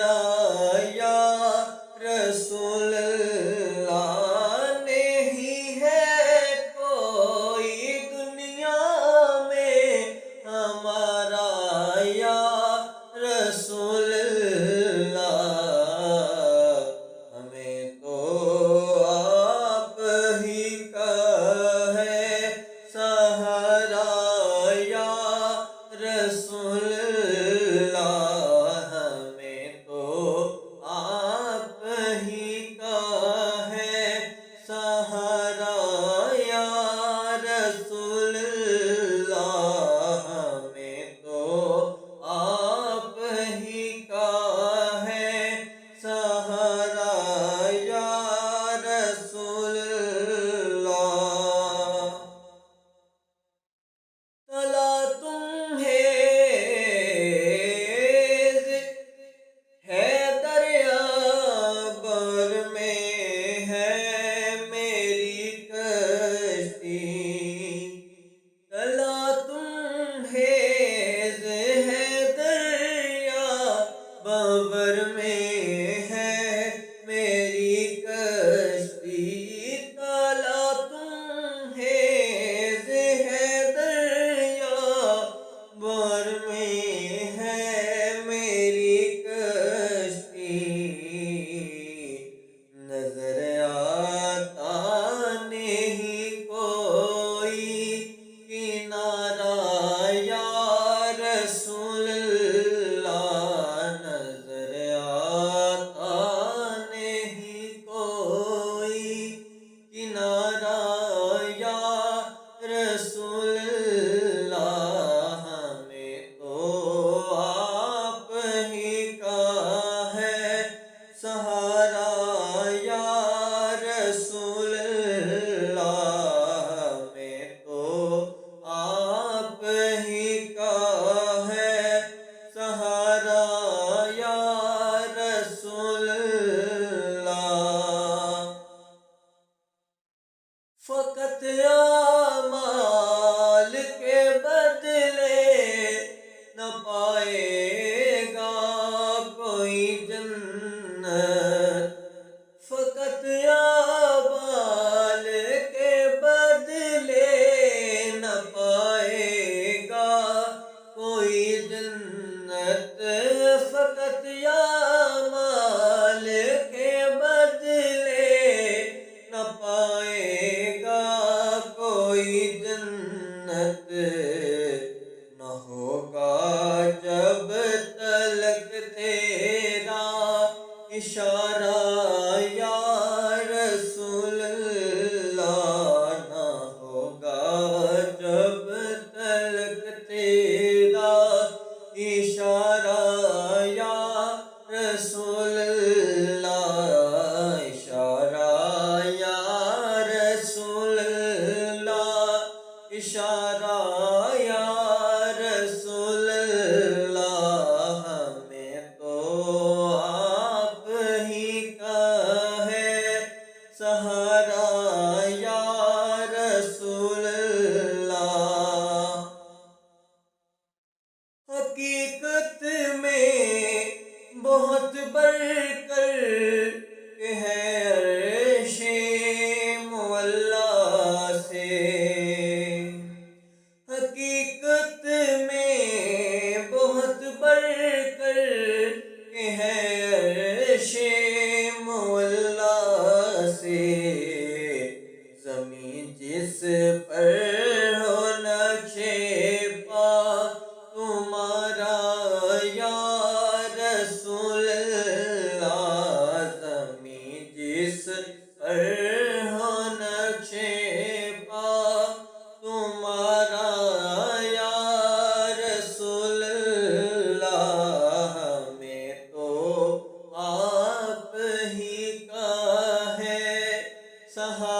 یا رسول اللہ نہیں ہے کوئی دنیا میں ہمارا یا رسول اللہ، ہمیں تو آپ ہی کا ہے سہارا یا رسول اللہ، ہمیں تو آپ ہی کا ہے سہارا یا رسول اللہ، ہمیں تو آپ ہی کا ہے سہارا یا رسول اللہ۔ تلا تمہیں ہے دریا بر میں ہے میری کشتی، تلا تمہیں ہے دریا بر میں ہے میری کشتی، تلا تمہیں ہے دریا بر میں ہے میری کشتی، نظر آتا نہیں کوئی کنارہ یا رسول اللہ، نظر آتا نہیں کوئی کنارہ یا رسول اللہ، ہمیں تو آپ ہی کا ہے سہارا یا رسول اللہ، ہمیں تو آپ ہی کا ہے سہارا یا رسول اللہ۔ فقط اعمال کے بدلے نہ پائے گا کوئی جنت، فقط اعمال کے بدلے نہ پائے گا کوئی جنت، فقط اعمال کے بدلے نہ پائے گا کوئی جنت، نہ ہوگا جب تلک تیرا اشارہ یا رسول اللہ، نہ ہوگا جب تلک تیرا اشارہ یا رسول اللہ، اشارہ یا رسول اللہ، اشارہ یا رسول اللہ، ہمیں تو آپ ہی کا ہے سہارا یا رسول اللہ۔ حقیقت میں بہت بڑھ کر کے ہے عرش مولا سے، حقیقت میں بہت بڑھ کر کے ہے عرش مولا سے، زمین جس پر ہو نقشے پا تمہارا یا رسول اللہ، زمین جس پر ہو نقشے پا تمہارا یا رسول اللہ، ہمیں تو آپ ہی کا ہے سہارا